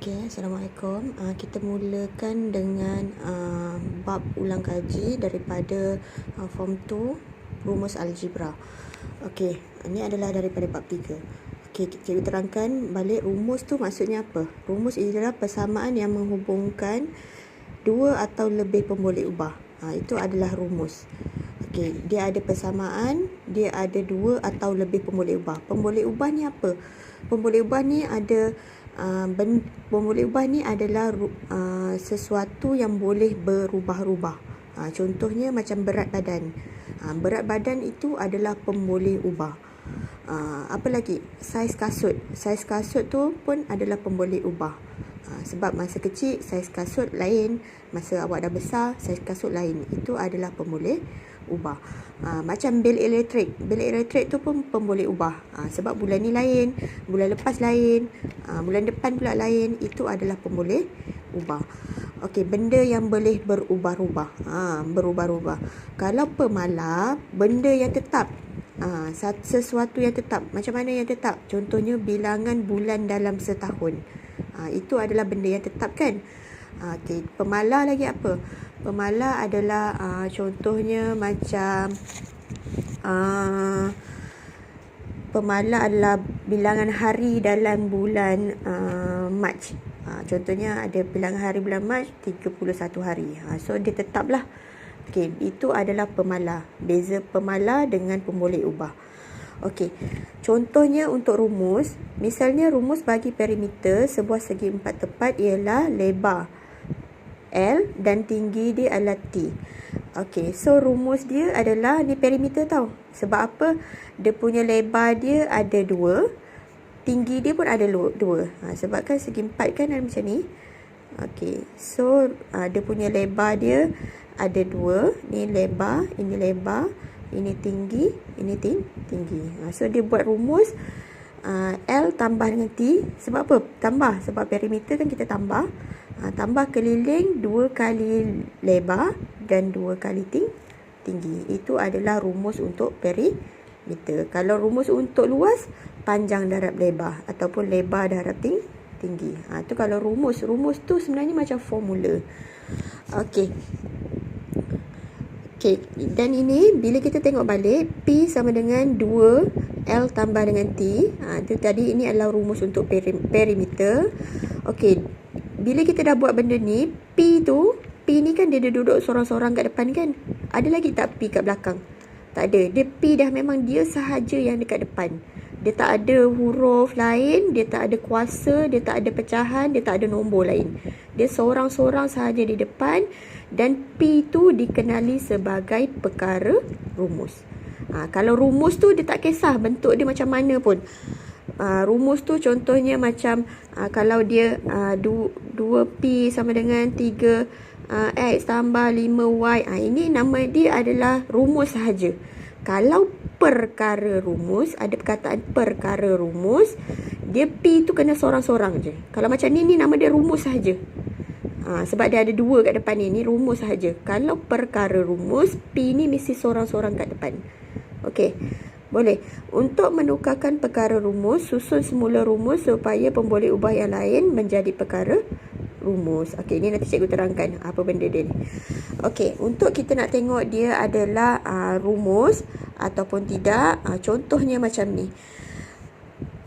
Okey, Assalamualaikum. Kita mulakan dengan bab ulang kaji daripada form 2 rumus algebra. Okey, ini adalah daripada bab 3. Okey, cikgu terangkan balik rumus tu maksudnya apa. Rumus adalah persamaan yang menghubungkan dua atau lebih pemboleh ubah. Itu adalah rumus. Okey, dia ada persamaan, dia ada dua atau lebih pemboleh ubah. Pemboleh ubah ni apa? Pemboleh ubah ni ada pemboleh ubah ni adalah sesuatu yang boleh berubah-ubah. Contohnya macam berat badan. Berat badan itu adalah pemboleh ubah. Apa lagi? Saiz kasut. Saiz kasut tu pun adalah pemboleh ubah. Sebab masa kecil saiz kasut lain, masa awak dah besar saiz kasut lain. Itu adalah pemboleh ubah. Macam bil elektrik. Bil elektrik tu pun pemboleh ubah. Sebab bulan ni lain, bulan lepas lain, bulan depan pula lain. Itu adalah pemboleh ubah. Okey, benda yang boleh berubah-ubah. Berubah-ubah. Kalau pemalar, benda yang tetap. Sesuatu yang tetap. Macam mana yang tetap? Contohnya bilangan bulan dalam setahun. Itu adalah benda yang tetap kan? Okey, pemalar lagi apa? Pemalar adalah contohnya macam pemalar adalah bilangan hari dalam bulan Mac. Contohnya ada bilangan hari bulan Mac 31 hari. So dia tetaplah. Okey, itu adalah pemalar. Beza pemalar dengan pemboleh ubah. Okey, contohnya untuk rumus, misalnya rumus bagi perimeter sebuah segi empat tepat ialah lebar L dan tinggi dia adalah T. Okey, so rumus dia adalah ni perimeter tau. Sebab apa? Dia punya lebar dia ada 2, tinggi dia pun ada 2. Sebab kan segi empat kan ada macam ni. Okey, so dia punya lebar dia ada 2. Ni lebar, ini tinggi, ini tinggi. So dia buat rumus L tambah dengan T. Sebab apa? Tambah. Sebab perimeter kan kita tambah. Tambah keliling 2 kali lebar dan 2 kali tinggi. Itu adalah rumus untuk perimeter. Kalau rumus untuk luas, panjang darab lebar ataupun lebar darab tinggi. Itu kalau rumus. Rumus tu sebenarnya macam formula. Okey. Okey, dan ini bila kita tengok balik, P sama dengan 2 L tambah dengan T. Itu tadi, ini adalah rumus untuk perimeter. Okey, bila kita dah buat benda ni, P ni kan dia duduk sorang-sorang kat depan kan? Ada lagi tak P kat belakang? Tak ada. Dia P dah memang dia sahaja yang dekat depan. Dia tak ada huruf lain, dia tak ada kuasa, dia tak ada pecahan, dia tak ada nombor lain. Dia seorang-sorang sahaja di depan dan P tu dikenali sebagai perkara rumus. Kalau rumus tu dia tak kisah bentuk dia macam mana pun. Rumus tu contohnya macam kalau dia 2P sama dengan 3X tambah 5Y. Ini nama dia adalah rumus sahaja. Kalau perkara rumus, ada perkataan perkara rumus, dia P tu kena sorang-sorang je. Kalau macam ni nama dia rumus sahaja. Sebab dia ada 2 kat depan ni rumus sahaja. Kalau perkara rumus, P ni mesti sorang-sorang kat depan. Okey, boleh. Untuk menukarkan perkara rumus, susun semula rumus supaya pemboleh ubah yang lain menjadi perkara rumus. Okey, ni nanti cikgu terangkan apa benda dia ni. Okey, untuk kita nak tengok dia adalah rumus ataupun tidak, contohnya macam ni.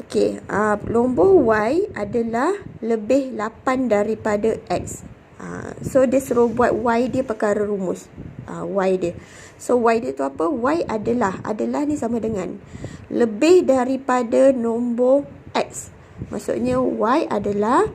Okey, nombor Y adalah lebih 8 daripada X. So dia suruh buat Y dia perkara rumus. Y dia. So Y dia tu apa? Y adalah ni sama dengan lebih daripada nombor X. Maksudnya Y adalah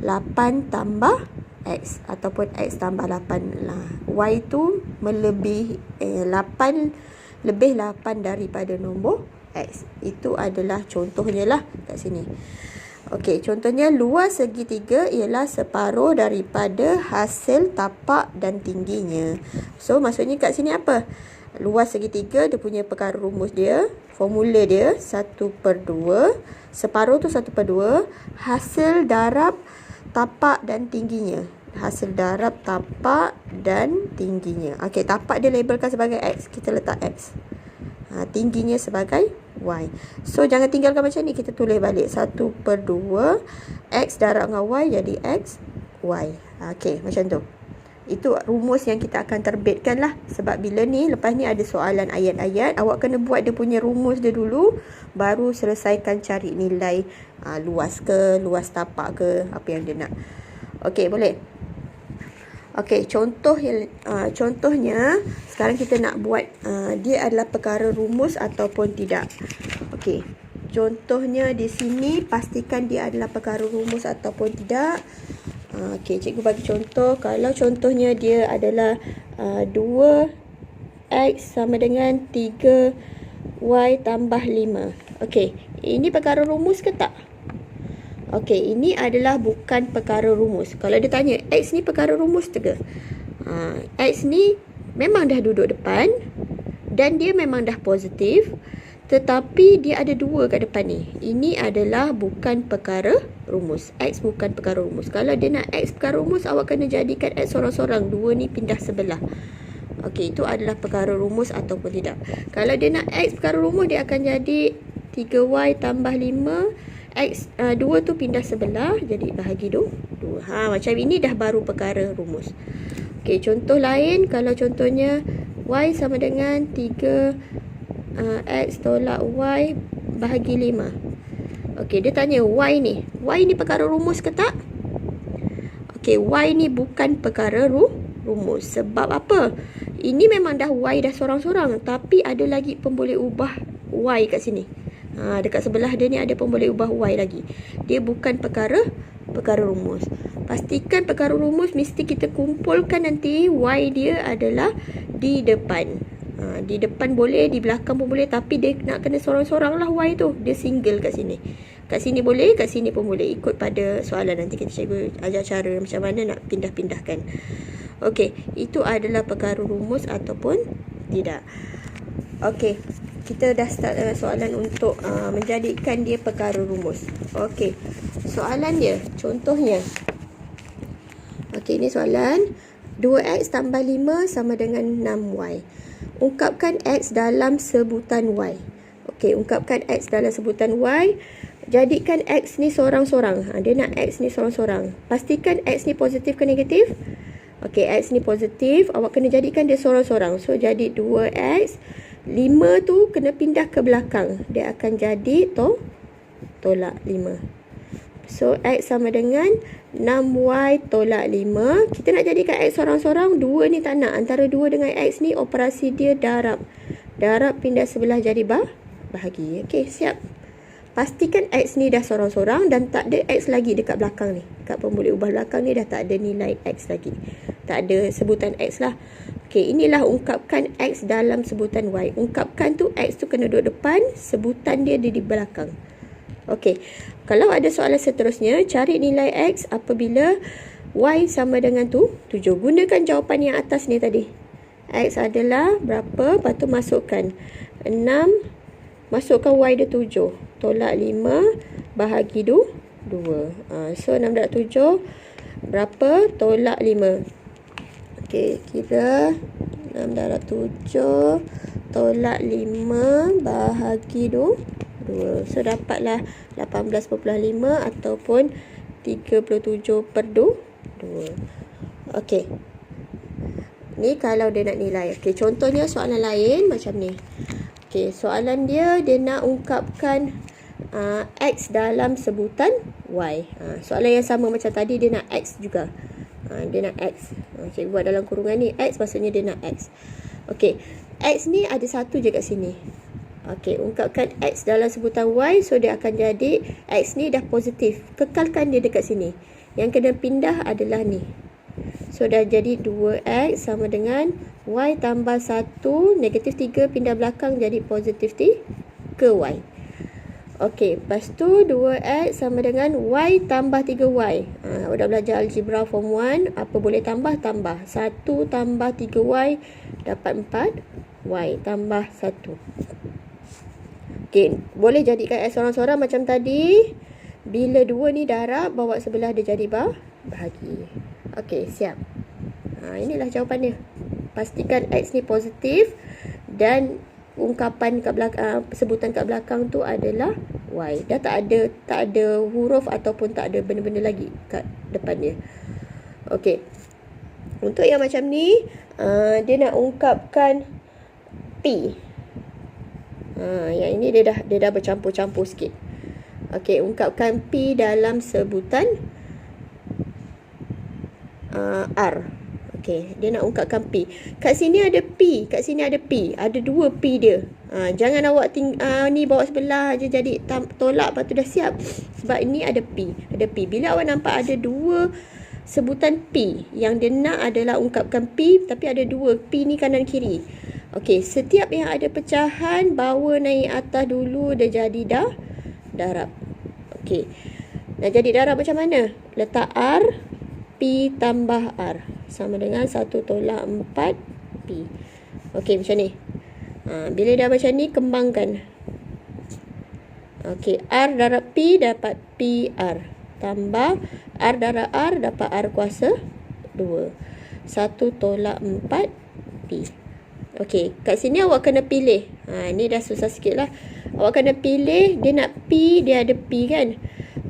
8 tambah X ataupun X tambah 8 lah. Y tu melebihi 8 lebih 8 daripada nombor X. Itu adalah contohnya lah kat sini. Okey, contohnya luas segitiga ialah separuh daripada hasil tapak dan tingginya. So maksudnya kat sini apa? Luas segitiga dia punya perkara rumus dia, formula dia 1/2. Separuh tu 1/2. Hasil darab tapak dan tingginya. Hasil darab tapak dan tingginya. Okey, tapak dia labelkan sebagai X, kita letak X. Tingginya sebagai Y. So jangan tinggalkan macam ni, kita tulis balik 1/2 X darab dengan Y jadi X Y. Okey, macam tu. Itu rumus yang kita akan terbitkan lah. Sebab bila ni, lepas ni ada soalan ayat-ayat, awak kena buat dia punya rumus dia dulu, baru selesaikan cari nilai luas ke, luas tapak ke, apa yang dia nak. Okey, boleh? Okey, contohnya sekarang kita nak buat dia adalah perkara rumus ataupun tidak. Okey, contohnya di sini pastikan dia adalah perkara rumus ataupun tidak. Okey, cikgu bagi contoh. Kalau contohnya dia adalah 2x sama dengan 3y tambah 5. Okey, ini perkara rumus ke tak? Okey, ini adalah bukan perkara rumus. Kalau dia tanya, X ni perkara rumus ke? X ni memang dah duduk depan dan dia memang dah positif, tetapi dia ada 2 kat depan ni. Ini adalah bukan perkara rumus. X bukan perkara rumus. Kalau dia nak X perkara rumus, awak kena jadikan X sorang-sorang. 2 ni pindah sebelah. Okey, itu adalah perkara rumus ataupun tidak. Kalau dia nak X perkara rumus, dia akan jadi 3y tambah 5. X 2 tu pindah sebelah, jadi bahagi 2. Macam ini dah baru perkara rumus. Okey, contoh lain. Kalau contohnya y sama dengan 3 x tolak y bahagi 5. Okey, dia tanya y ni perkara rumus ke tak? Okey, y ni bukan perkara rumus. Sebab apa? Ini memang dah y dah sorang-sorang, tapi ada lagi pemboleh ubah y kat sini. Dekat sebelah dia ni ada pemboleh ubah y lagi. Dia bukan perkara rumus. Pastikan perkara rumus mesti kita kumpulkan nanti y dia adalah di depan. Di depan boleh, di belakang pun boleh, tapi dia nak kena sorang-sorang lah y tu. Dia single kat sini. Kat sini boleh, kat sini pun boleh. Ikut pada soalan nanti kita cikgu ajar cara macam mana nak pindah-pindahkan. Okey, itu adalah perkara rumus ataupun tidak. Okey, kita dah start soalan untuk menjadikan dia perkara rumus. Okey, soalan dia, contohnya. Okey, ini soalan. 2x tambah 5 sama dengan 6y. Ungkapkan x dalam sebutan y. Okey, ungkapkan x dalam sebutan y. Jadikan x ni sorang-sorang. Dia nak x ni sorang-sorang. Pastikan x ni positif ke negatif? Okey, x ni positif. Awak kena jadikan dia sorang-sorang. So, jadi 2x. 5 tu kena pindah ke belakang. Dia akan jadi tolak 5. So, x sama dengan 6y tolak 5. Kita nak jadikan x sorang-sorang. 2 ni tak nak. Antara 2 dengan x ni operasi dia darab. Darab pindah sebelah jadi bahagi. Okey, siap. Pastikan x ni dah sorang-sorang dan tak ada x lagi dekat belakang ni. Dekat pemboleh ubah belakang ni dah tak ada nilai x lagi. Tak ada sebutan x lah. Okey, inilah ungkapkan x dalam sebutan y. Ungkapkan tu, x tu kena duduk depan, sebutan dia di belakang. Okey, kalau ada soalan seterusnya, cari nilai x apabila y sama dengan 7. Gunakan jawapan yang atas ni tadi. X adalah berapa? Lepas tu masukkan 6, masukkan y dia 7. Tolak 5 bahagi 2. So, 6 darab 7 berapa? Tolak 5. Okey, kira 6 darab 7 tolak 5 bahagi 2. So, dapatlah 18.5 ataupun 37/2. Okey. Ni kalau dia nak nilai. Okey, contohnya soalan lain macam ni. Okey, soalan dia nak ungkapkan x dalam sebutan y. Soalan yang sama macam tadi, dia nak x juga. Dia nak x. Cikgu buat dalam kurungan ni x, maksudnya dia nak x. Okey, x ni ada satu je kat sini. Okey, ungkapkan x dalam sebutan y. So, dia akan jadi x ni dah positif. Kekalkan dia dekat sini. Yang kena pindah adalah ni. So, dah jadi 2x sama dengan y tambah 1. Negatif 3 pindah belakang jadi positif 3y. Okey, lepas tu 2x sama dengan y tambah 3y. Awak dah belajar algebra form 1. Apa boleh tambah? Tambah. 1 tambah 3y dapat 4y tambah 1. Okey, boleh jadikan x sorang-sorang macam tadi. Bila 2 ni darab, bawa sebelah dia jadi bahagi. Okey, siap. Inilah jawapan dia. Pastikan x ni positif dan ungkapan kat belakang, sebutan kat belakang tu adalah Y. Dah tak ada huruf ataupun tak ada benda-benda lagi kat depan dia. Okey. Untuk yang macam ni, dia nak ungkapkan P. Yang ini dia dah bercampur-campur sikit. Okey, ungkapkan P dalam sebutan R. Okey, dia nak ungkapkan P. Kat sini ada P, kat sini ada P. Ada 2 P dia. Jangan awak ni bawa sebelah je jadi tolak lepas tu dah siap. Sebab ini ada P, ada P. Bila awak nampak ada 2 sebutan P, yang dia nak adalah ungkapkan P, tapi ada 2 P ni kanan kiri. Okey, setiap yang ada pecahan bawa naik atas dulu dia jadi darab. Okey. Nak jadi darab macam mana? Letak R, P tambah R sama dengan 1 tolak 4 P. Okey, macam ni. Bila dah macam ni, kembangkan. Okey, R darab P dapat PR. Tambah R darab R dapat R kuasa 2. 1 tolak 4 P. Okey, kat sini awak kena pilih. Ni dah susah sikit lah. Awak kena pilih, dia nak P, dia ada P kan.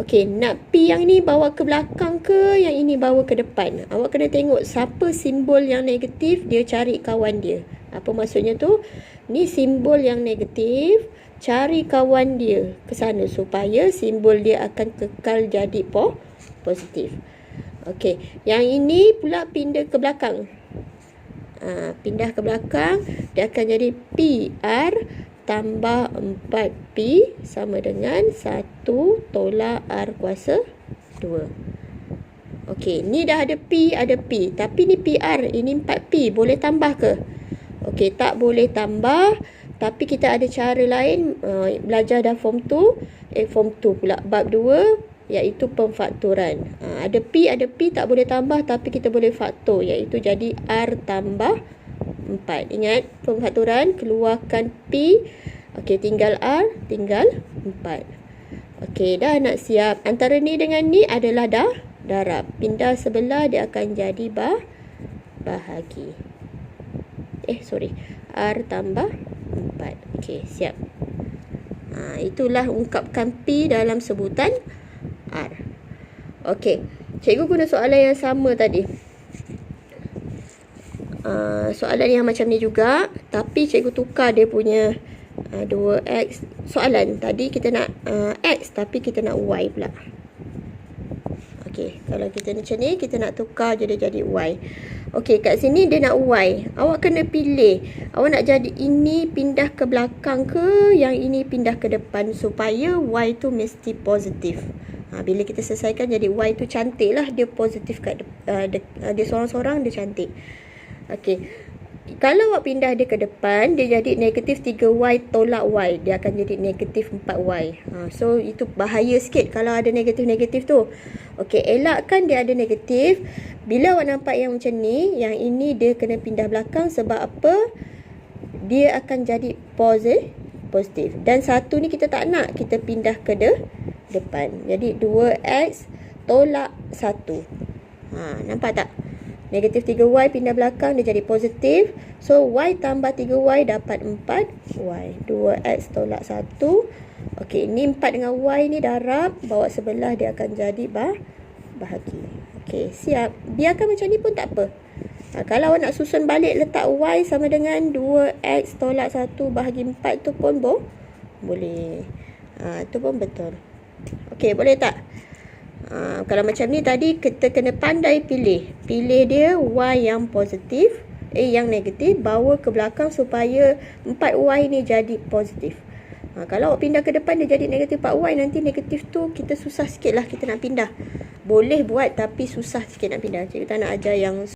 Okey, nak P yang ni bawa ke belakang ke, yang ini bawa ke depan. Awak kena tengok siapa simbol yang negatif, dia cari kawan dia. Apa maksudnya tu? Ni simbol yang negatif, cari kawan dia ke sana supaya simbol dia akan kekal jadi positif. Okey, yang ini pula pindah ke belakang. Pindah ke belakang, dia akan jadi PR tambah 4P sama dengan 1 tolak R kuasa 2. Okey, ni dah ada P, ada P. Tapi ni PR, ini 4P. Boleh tambah ke? Okey, tak boleh tambah. Tapi kita ada cara lain. Belajar dah form 2. Form 2 pula. Bab 2. Iaitu pemfaktoran. Ada P, tak boleh tambah, tapi kita boleh faktor, iaitu jadi R tambah 4. Ingat, pemfaktoran, keluarkan P. Okey, tinggal R, tinggal 4. Okey, dah nak siap. Antara ni dengan ni adalah darab. Pindah sebelah, dia akan jadi bahagi. R tambah 4. Okey, siap. Itulah ungkapkan P dalam sebutan R. Okey, cikgu guna soalan yang sama tadi. Soalan yang macam ni juga, tapi cikgu tukar dia punya 2x. Soalan tadi kita nak x, tapi kita nak y pula. Okey, kalau kita macam ni, kita nak tukar je dia jadi y. Okey, kat sini dia nak y. Awak kena pilih. Awak nak jadi ini pindah ke belakang ke, yang ini pindah ke depan, supaya y tu mesti positif. Bila kita selesaikan jadi y tu cantik lah. Dia positif kat dia sorang-sorang, dia cantik. Okey, kalau awak pindah dia ke depan, dia jadi negatif 3y tolak y. Dia akan jadi negatif 4y. So itu bahaya sikit kalau ada negatif-negatif tu. Okey, elakkan dia ada negatif. Bila awak nampak yang macam ni, yang ini dia kena pindah belakang. Sebab apa? Dia akan jadi positif. Dan satu ni kita tak nak, kita pindah ke depan. Jadi 2x tolak 1. Nampak tak? Negatif 3y pindah belakang, dia jadi positif. So y tambah 3y dapat 4y. 2x tolak 1. Okey, ni 4 dengan y ni darab. Bawa sebelah, dia akan jadi bahagi. Okey, siap. Biarkan macam ni pun tak apa. Kalau awak nak susun balik, letak y sama dengan 2x tolak 1 bahagi 4 tu pun boleh. Tu pun betul. Okey, boleh tak? Kalau macam ni tadi, kita kena pandai pilih. Pilih dia y yang positif, yang negatif, bawa ke belakang supaya 4y ni jadi positif. Kalau awak pindah ke depan, dia jadi negatif 4y. Nanti negatif tu kita susah sikit lah kita nak pindah. Boleh buat, tapi susah sikit nak pindah. Cikgu tak nak ajar yang